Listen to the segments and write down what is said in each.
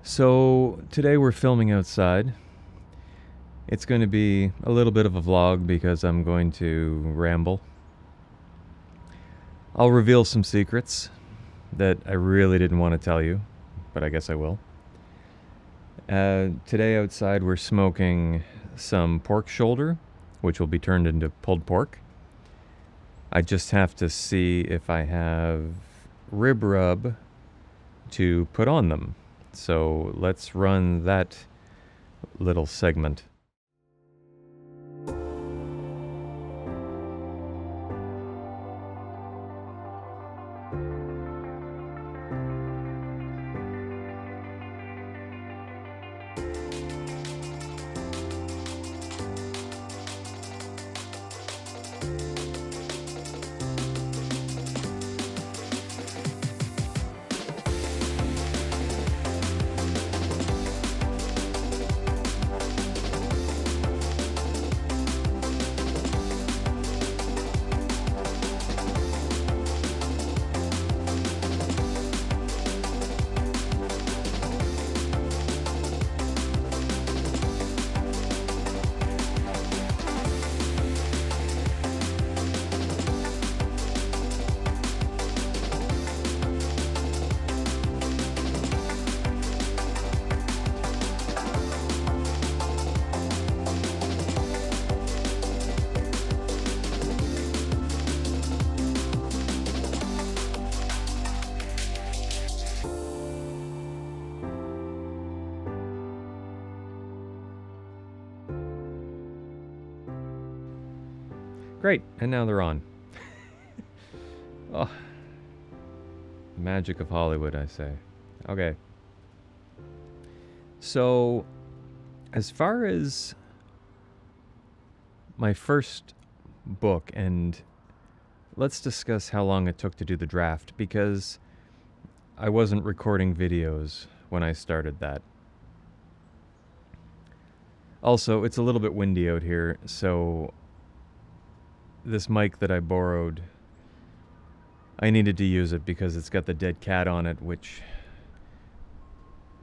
So today we're filming outside. It's going to be a little bit of a vlog because I'm going to ramble. I'll reveal some secrets that I really didn't want to tell you, but I guess I will. Today outside we're smoking some pork shoulder, which will be turned into pulled pork. I just have to see if I have rib rub to put on them. So let's run that little segment. Great, and now they're on. Oh, magic of Hollywood, I say. Okay. So, as far as my first book, and let's discuss how long it took to do the draft, because I wasn't recording videos when I started that. Also, it's a little bit windy out here, so this mic that I borrowed, I needed to use it because it's got the dead cat on it, which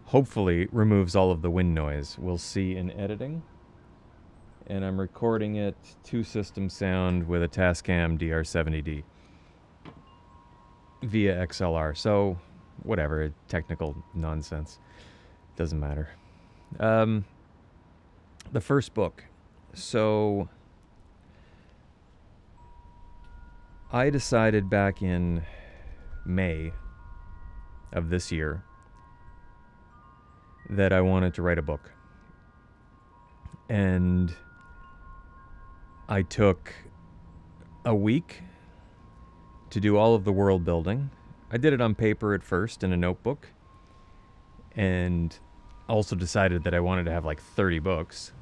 hopefully removes all of the wind noise. We'll see in editing. And I'm recording it to system sound with a Tascam DR70D via XLR. So, whatever, technical nonsense. Doesn't matter. The first book. So I decided back in May of this year that I wanted to write a book. And I took a week to do all of the world building. I did it on paper at first in a notebook, and also decided that I wanted to have like 30 books,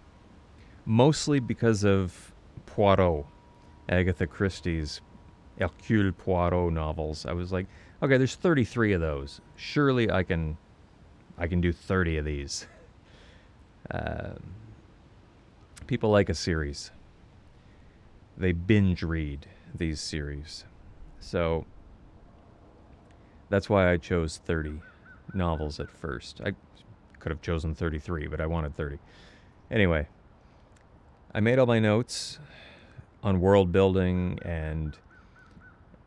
mostly because of Poirot, Agatha Christie's Hercule Poirot novels. I was like, okay, there's 33 of those. Surely I can do 30 of these. People like a series. They binge read these series. So that's why I chose 30 novels at first. I could have chosen 33, but I wanted 30. Anyway, I made all my notes on world building and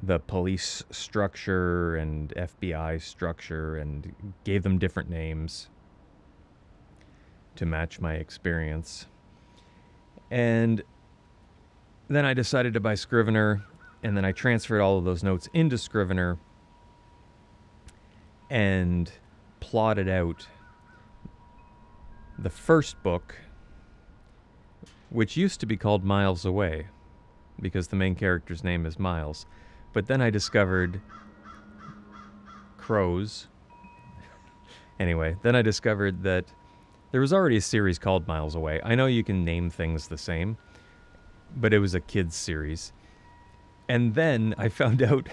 the police structure and FBI structure, and gave them different names to match my experience. And then I decided to buy Scrivener, and then I transferred all of those notes into Scrivener and plotted out the first book, which used to be called Miles Away, because the main character's name is Miles. But then I discovered crows. Anyway, then I discovered that there was already a series called Miles Away. I know you can name things the same, but it was a kid's series. And then I found out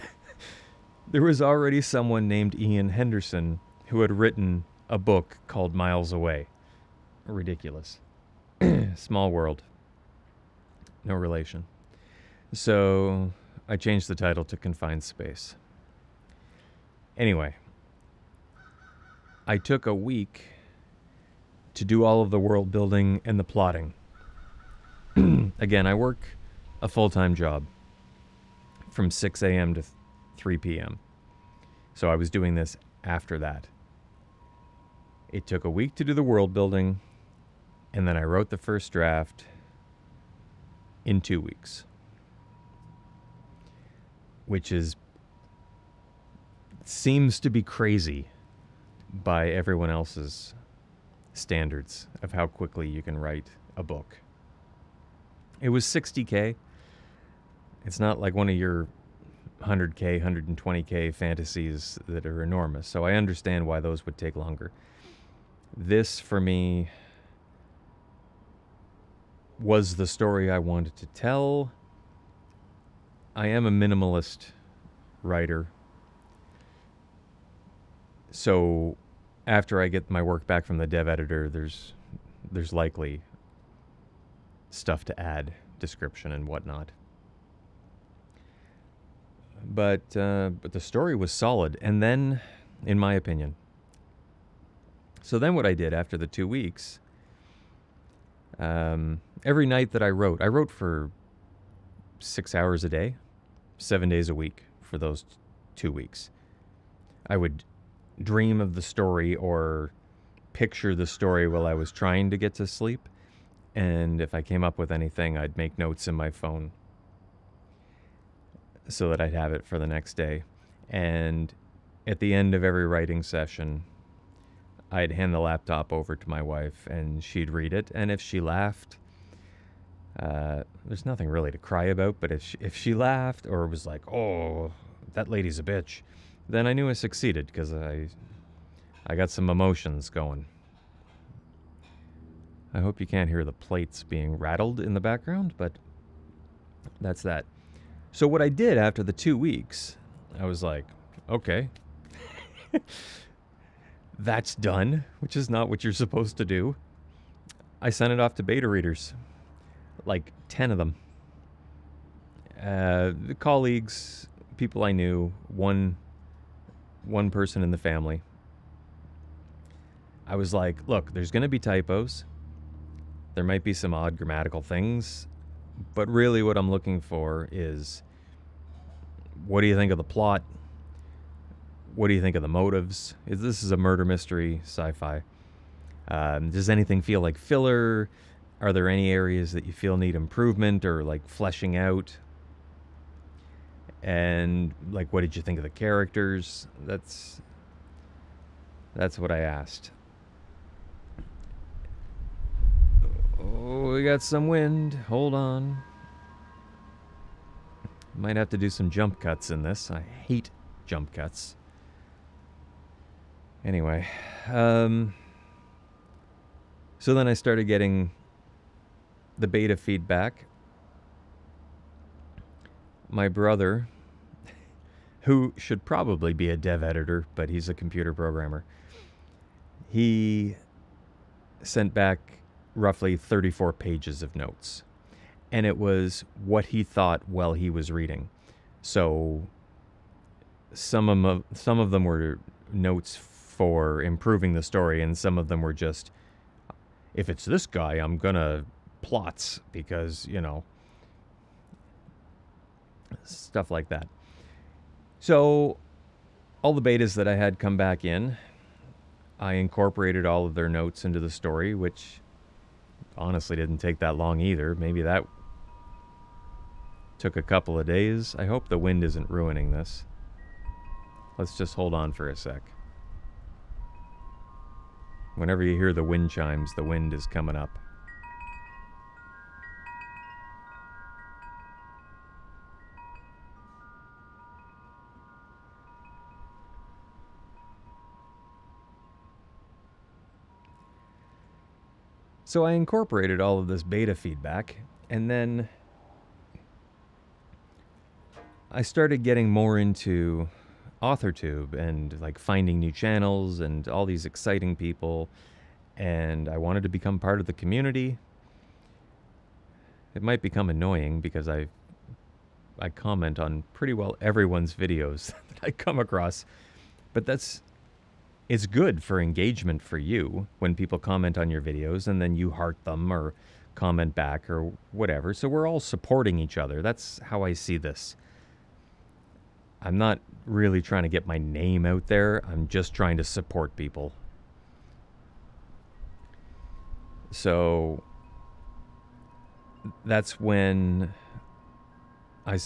there was already someone named Ian Henderson who had written a book called Miles Away. Ridiculous. Small world. No relation. So I changed the title to Confined Space. Anyway, I took a week to do all of the world building and the plotting. Again, I work a full-time job from 6 a.m. to 3 p.m. So I was doing this after that. It took a week to do the world building, and then I wrote the first draft in 2 weeks, which seems to be crazy by everyone else's standards of how quickly you can write a book. It was 60K. It's not like one of your 100K, 120K fantasies that are enormous, so I understand why those would take longer. This, for me, was the story I wanted to tell. I am a minimalist writer, so after I get my work back from the dev editor, there's likely stuff to add, description and whatnot. But the story was solid, and then, in my opinion. So then what I did after the 2 weeks, every night that I wrote for 6 hours a day, 7 days a week for those 2 weeks. I would dream of the story or picture the story while I was trying to get to sleep. And if I came up with anything, I'd make notes in my phone so that I'd have it for the next day. And at the end of every writing session, I'd hand the laptop over to my wife and she'd read it. And if she laughed, there's nothing really to cry about, but if she laughed or was like, oh, that lady's a bitch, then I knew I succeeded because I got some emotions going. I hope you can't hear the plates being rattled in the background, but that's that. So what I did after the 2 weeks, I was like, okay, that's done, which is not what you're supposed to do. I sent it off to beta readers, like 10 of them. The colleagues, people I knew, one person in the family. I was like, look, there's going to be typos. There might be some odd grammatical things, but really what I'm looking for is, what do you think of the plot? What do you think of the motives? This is a murder mystery, sci-fi. Does anything feel like filler? Are there any areas that you feel need improvement or like fleshing out? And like, what did you think of the characters? That's what I asked. Oh, we got some wind. Hold on. Might have to do some jump cuts in this. I hate jump cuts. Anyway, so then I started getting the beta feedback. My brother, who should probably be a dev editor, but he's a computer programmer, he sent back roughly 34 pages of notes. And it was what he thought while he was reading. So some of them were notes for improving the story, and some of them were just, if it's this guy, I'm gonna plots, because, you know, stuff like that. So all the betas that I had come back in, I incorporated all of their notes into the story, which honestly didn't take that long either. Maybe that took a couple of days. I hope the wind isn't ruining this. Let's just hold on for a sec. Whenever you hear the wind chimes, the wind is coming up. So I incorporated all of this beta feedback, and then I started getting more into AuthorTube and like finding new channels and all these exciting people, and I wanted to become part of the community. It might become annoying because I comment on pretty well everyone's videos that I come across, but that's it's good for engagement for you when people comment on your videos and then you heart them or comment back or whatever. So we're all supporting each other. That's how I see this. I'm not really trying to get my name out there. I'm just trying to support people. So that's when I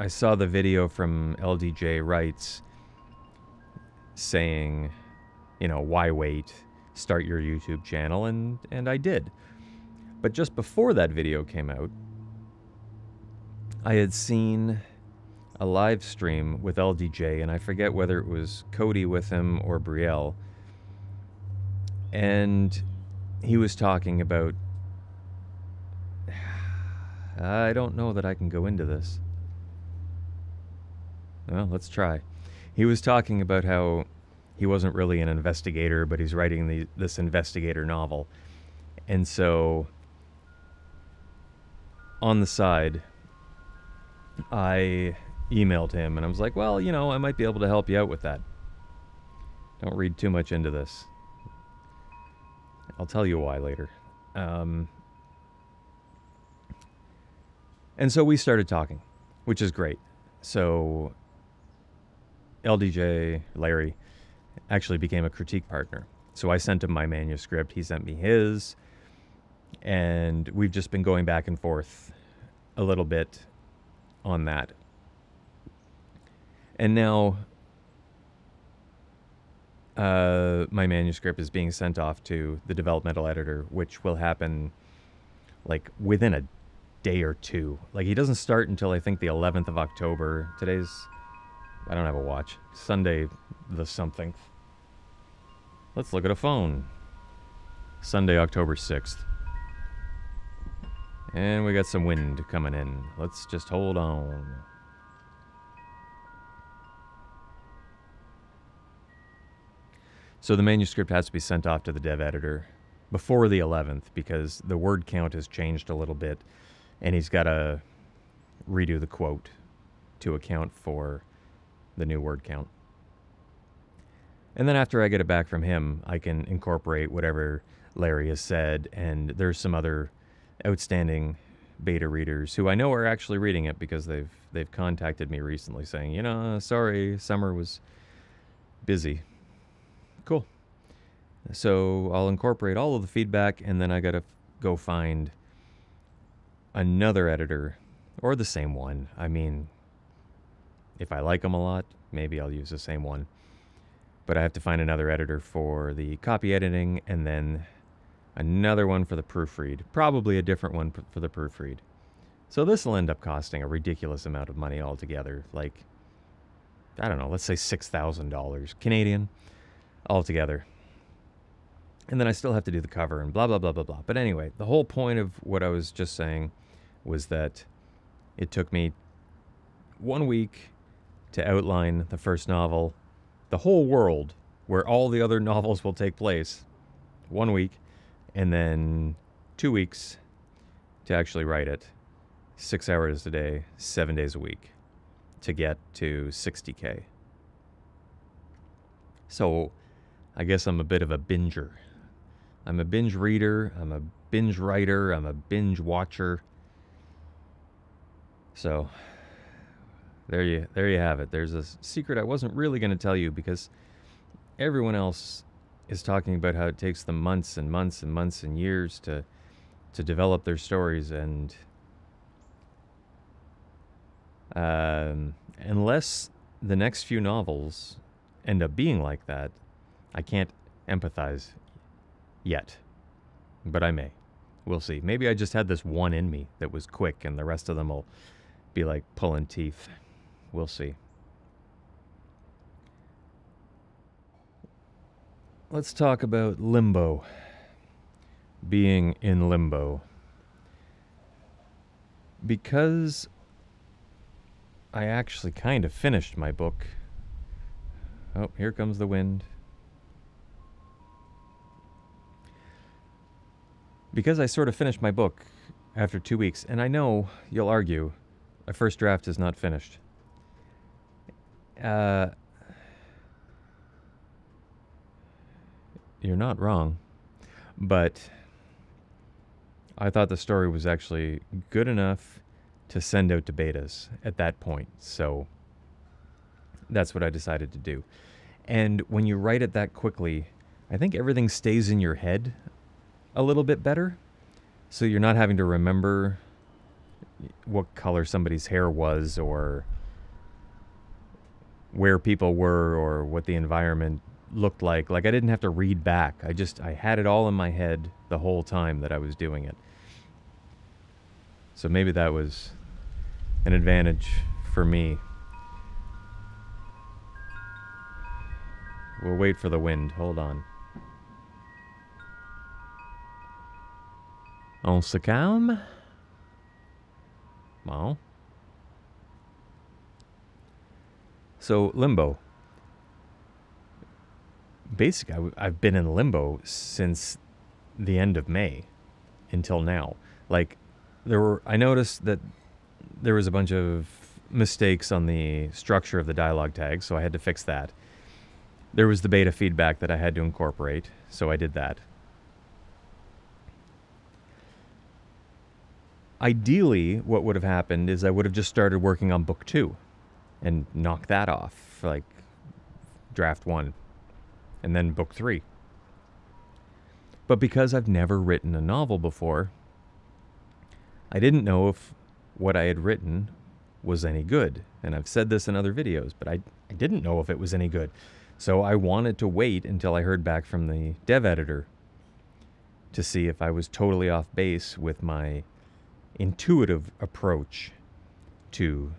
saw the video from LDJ Wrights saying, you know, why wait? Start your YouTube channel, and I did. But just before that video came out, I had seen a live stream with LDJ, and I forget whether it was Cody with him or Brielle, and he was talking about, I don't know that I can go into this. Well, let's try. He was talking about how he wasn't really an investigator, but he's writing this investigator novel. And so, on the side, I emailed him, and I was like, well, you know, I might be able to help you out with that. Don't read too much into this. I'll tell you why later. And so we started talking, which is great. So LDJ, Larry, actually became a critique partner. So I sent him my manuscript, he sent me his, and we've just been going back and forth a little bit on that. And now my manuscript is being sent off to the developmental editor, which will happen like within a day or two. Like, he doesn't start until I think the 11th of October. Today's, I don't have a watch, Sunday the something. Let's look at a phone. Sunday, October 6th. And we got some wind coming in. Let's just hold on. So the manuscript has to be sent off to the dev editor before the 11th because the word count has changed a little bit, and he's got to redo the quote to account for the new word count. And then after I get it back from him, I can incorporate whatever Larry has said, and there's some other outstanding beta readers who I know are actually reading it because they've contacted me recently saying, you know, sorry, summer was busy. Cool. So I'll incorporate all of the feedback, and then I gotta go find another editor, or the same one. I mean, if I like them a lot, maybe I'll use the same one. But I have to find another editor for the copy editing, and then another one for the proofread. Probably a different one for the proofread. So this will end up costing a ridiculous amount of money altogether. Like, I don't know, let's say $6,000 Canadian altogether. And then I still have to do the cover and blah, blah, blah, blah, blah. But anyway, the whole point of what I was just saying was that it took me 1 week to outline the first novel, the whole world, where all the other novels will take place. 1 week. And then 2 weeks to actually write it. 6 hours a day, 7 days a week to get to 60K. So I guess I'm a bit of a binger. I'm a binge reader, I'm a binge writer, I'm a binge watcher. So there you have it. There's a secret I wasn't really going to tell you because everyone else is talking about how it takes them months and months and months and years to develop their stories, and unless the next few novels end up being like that, I can't empathize yet. But I may. We'll see. Maybe I just had this one in me that was quick, and the rest of them will be like pulling teeth. We'll see. Let's talk about Limbo. Being in limbo. Because I actually kind of finished my book. Oh, here comes the wind. Because I sort of finished my book after 2 weeks, and I know you'll argue a first draft is not finished. you're not wrong. But I thought the story was actually good enough to send out to betas at that point. So that's what I decided to do. And when you write it that quickly, I think everything stays in your head a little bit better. So you're not having to remember what color somebody's hair was or where people were or what the environment looked like. Like, I didn't have to read back. I had it all in my head the whole time that I was doing it. So maybe that was an advantage for me. We'll wait for the wind. Hold on. On se calme. Well. So, Limbo. Basically, I've been in limbo since the end of May until now. Like, I noticed that there was a bunch of mistakes on the structure of the dialogue tags, so I had to fix that. There was the beta feedback that I had to incorporate, so I did that. Ideally, what would have happened is I would have just started working on book 2 and knocked that off, like draft 1, and then book 3. But because I've never written a novel before, I didn't know if what I had written was any good. And I've said this in other videos, but I didn't know if it was any good. So I wanted to wait until I heard back from the dev editor to see if I was totally off base with my intuitive approach to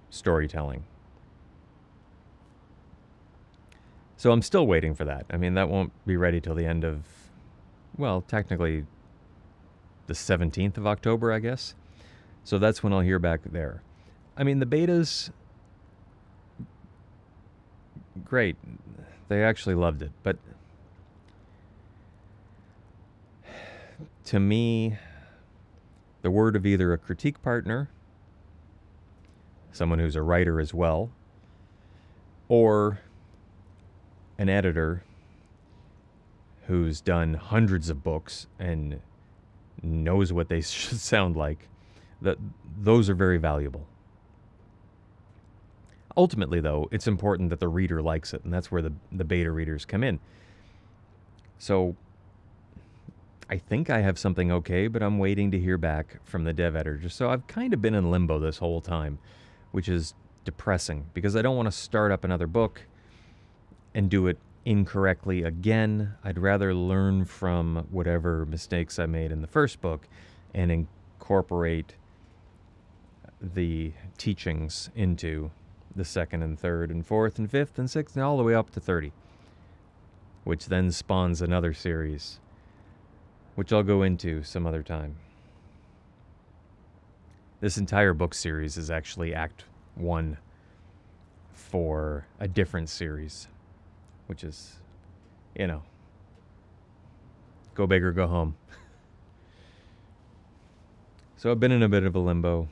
storytelling. So I'm still waiting for that. I mean, that won't be ready till the end of, well, technically the 17th of October, I guess. So that's when I'll hear back there. I mean, the betas, great. They actually loved it. But to me, the word of either a critique partner, someone who's a writer as well, or an editor who's done hundreds of books and knows what they should sound like, those are very valuable. Ultimately, though, it's important that the reader likes it, and that's where the beta readers come in. So I think I have something okay, but I'm waiting to hear back from the dev editor. So I've kind of been in limbo this whole time, which is depressing because I don't want to start up another book and do it incorrectly again. I'd rather learn from whatever mistakes I made in the first book and incorporate the teachings into the second and third and fourth and fifth and sixth and all the way up to 30, which then spawns another series, which I'll go into some other time. This entire book series is actually Act 1 for a different series, which is, you know, go big or go home. So I've been in a bit of a limbo,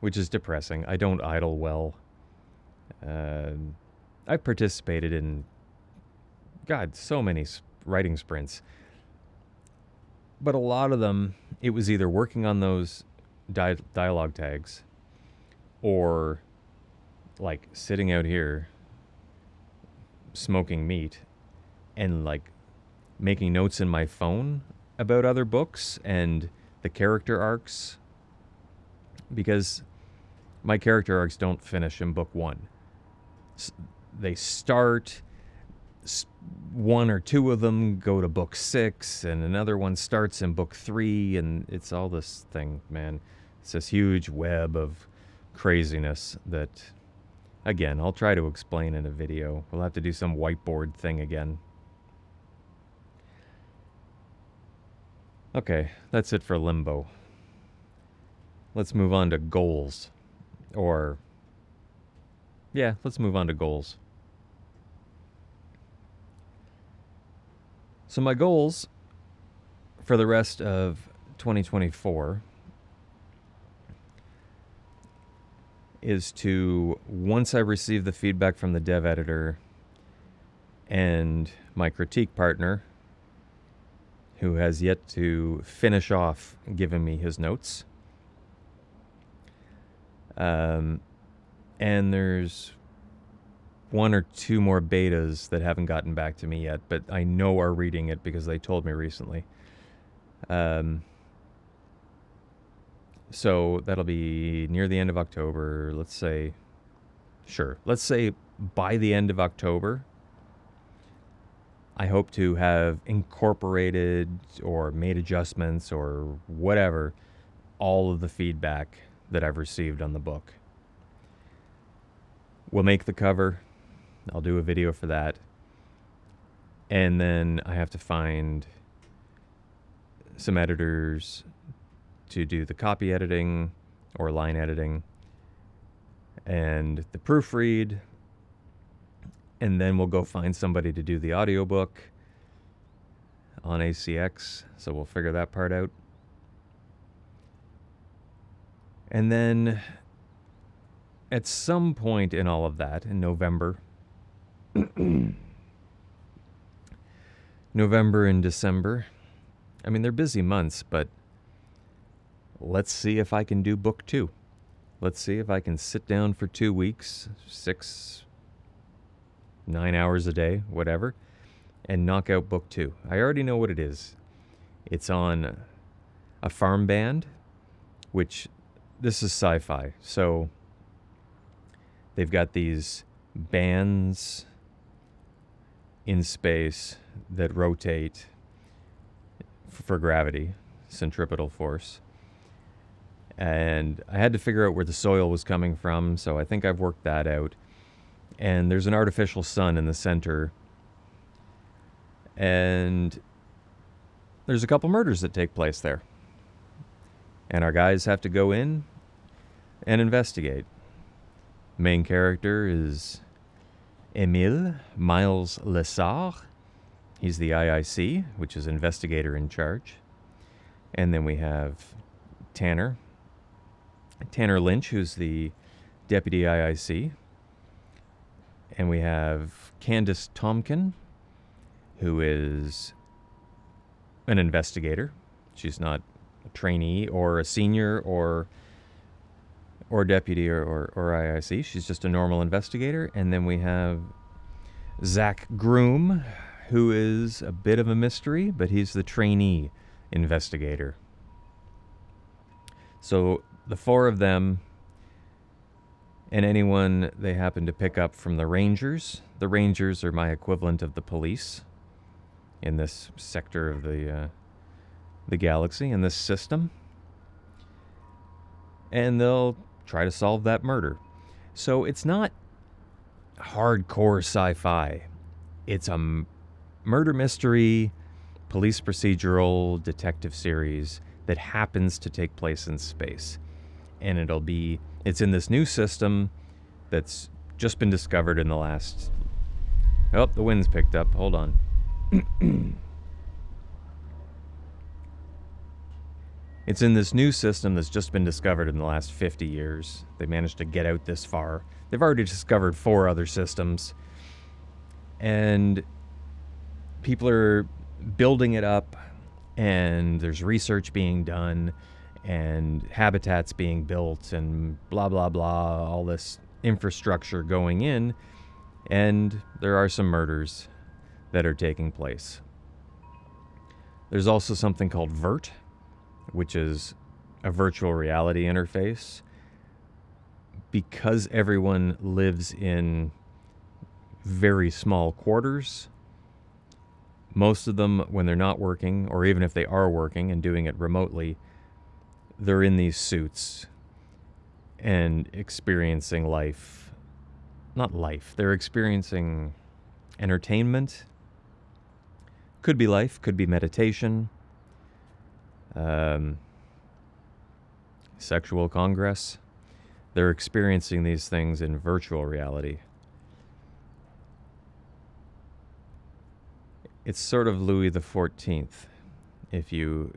which is depressing. I don't idle well. I've participated in, God, so many writing sprints. But a lot of them, it was either working on those dialogue tags or like sitting out here smoking meat and like making notes in my phone about other books and the character arcs, because my character arcs don't finish in book 1. They start, one or two of them go to book 6, and another one starts in book 3, and it's all this thing, man. It's this huge web of craziness that, again, I'll try to explain in a video. We'll have to do some whiteboard thing again. Okay, that's it for Limbo. Let's move on to goals. Or, yeah, let's move on to goals. So my goals for the rest of 2024 is to, once I receive the feedback from the dev editor, and my critique partner, who has yet to finish off giving me his notes. And there's one or two more betas that haven't gotten back to me yet, but I know are reading it because they told me recently. So that'll be near the end of October. Let's say by the end of October, I hope to have incorporated or made adjustments or whatever, all of the feedback that I've received on the book. We'll make the cover. I'll do a video for that. And then I have to find some editors to do the copy editing or line editing and the proofread. And then we'll go find somebody to do the audiobook on ACX. So we'll figure that part out. And then at some point in all of that, in November, November and December, I mean, they're busy months, but let's see if I can do book 2. Let's see if I can sit down for 2 weeks, 6, 9 hours a day, whatever, and knock out book 2. I already know what it is. It's on a farm band, which this is sci-fi. So they've got these bands in space that rotate for gravity, centripetal force. And I had to figure out where the soil was coming from, so I think I've worked that out. And there's an artificial sun in the center. And there's a couple murders that take place there. And our guys have to go in and investigate. Main character is Emile Miles Lessard. He's the IIC, which is investigator in charge. And then we have Tanner Lynch, who's the deputy IIC. And we have Candace Tomkin, who is an investigator. She's not a trainee or a senior or deputy or IIC. She's just a normal investigator. And then we have Zach Groom, who is a bit of a mystery, but he's the trainee investigator. So the 4 of them and anyone they happen to pick up from the Rangers. The Rangers are my equivalent of the police in this sector of the galaxy, in this system. And they'll try to solve that murder. So it's not hardcore sci-fi. It's a murder mystery, police procedural, detective series that happens to take place in space. And it's in this new system that's just been discovered in the last... Oh, the wind's picked up. Hold on. It's in this new system that's just been discovered in the last 50 years. They managed to get out this far. They've already discovered 4 other systems. And people are building it up, and there's research being done, and habitats being built, and blah, blah, blah, all this infrastructure going in, and there are some murders that are taking place. There's also something called VERT, which is a virtual reality interface. Because everyone lives in very small quarters, most of them, when they're not working, or even if they are working and doing it remotely, they're in these suits and experiencing life. Not life, they're experiencing entertainment. Could be life, could be meditation, sexual congress. They're experiencing these things in virtual reality. It's sort of Louis XIV. If you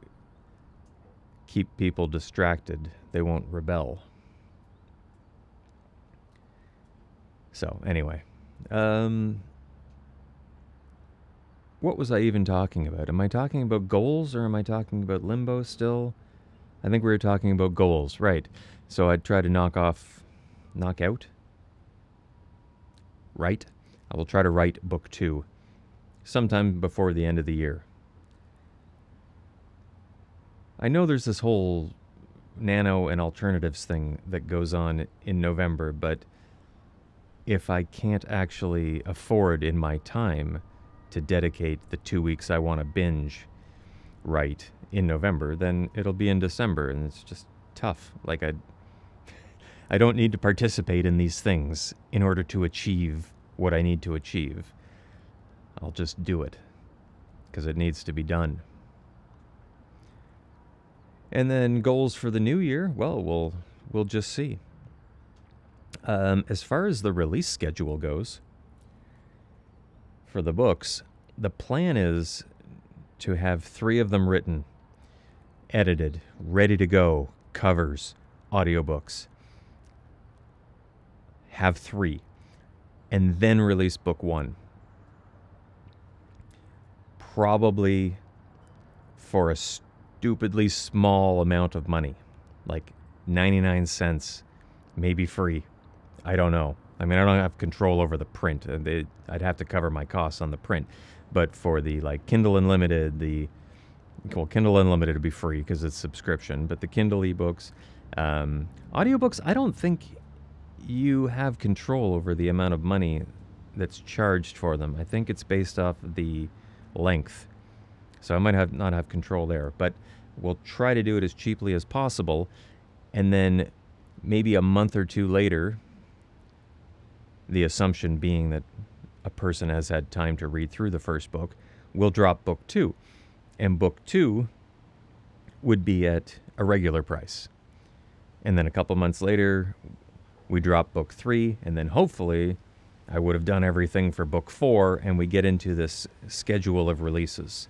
keep people distracted, they won't rebel. So, anyway. what was I even talking about? Am I talking about goals or am I talking about Limbo still? I think we were talking about goals, right. So I'd try to knock out? Right? I will try to write book 2 sometime before the end of the year. I know there's this whole nano and alternatives thing that goes on in November, but if I can't actually afford in my time to dedicate the 2 weeks I want to binge write in November, then it'll be in December, and it's just tough. Like I don't need to participate in these things in order to achieve what I need to achieve. I'll just do it because it needs to be done. And then goals for the new year, well, we'll just see. As far as the release schedule goes for the books, the plan is to have 3 of them written, edited, ready to go, covers, audiobooks. Have 3, and then release book 1. Probably for a stupidly small amount of money, like 99 cents, maybe free. I don't know. I mean, I don't have control over the print. I'd have to cover my costs on the print. But for the Kindle Unlimited, Kindle Unlimited would be free because it's subscription. But the Kindle ebooks, audiobooks, I don't think you have control over the amount of money that's charged for them. I think it's based off the length. So I might not have control there. But we'll try to do it as cheaply as possible. And then maybe a month or 2 later, the assumption being that a person has had time to read through the first book, we'll drop book 2. And book 2 would be at a regular price. And then a couple months later, we drop book 3, and then hopefully I would have done everything for book 4, and we get into this schedule of releases.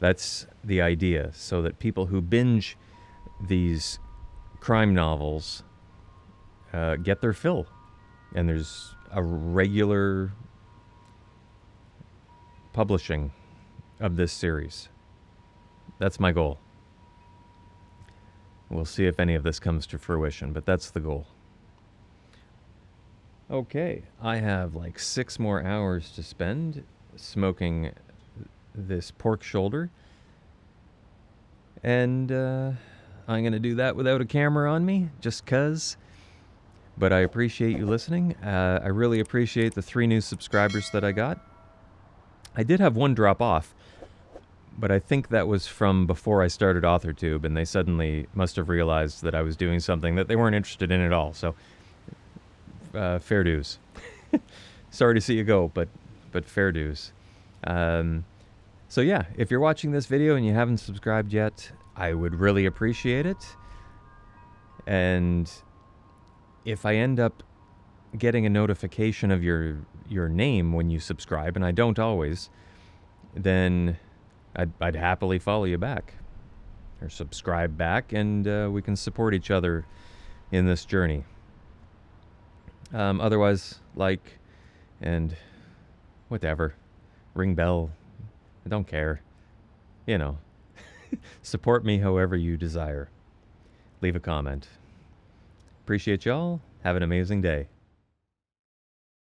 That's the idea, so that people who binge these crime novels get their fill. And there's a regular publishing of this series. That's my goal. We'll see if any of this comes to fruition, but that's the goal. Okay, I have 6 more hours to spend smoking this pork shoulder. And I'm going to do that without a camera on me, just 'cause. But I appreciate you listening. I really appreciate the 3 new subscribers that I got. I did have 1 drop off, but I think that was from before I started AuthorTube, and they suddenly must have realized that I was doing something that they weren't interested in at all. So, fair dues. Sorry to see you go, but fair dues. So yeah, if you're watching this video and you haven't subscribed yet, I would really appreciate it. And if I end up getting a notification of your name when you subscribe, and I don't always, then I'd happily follow you back or subscribe back, and we can support each other in this journey. Otherwise, and whatever, ring bell, I don't care, support me however you desire. Leave a comment. Appreciate y'all. Have an amazing day.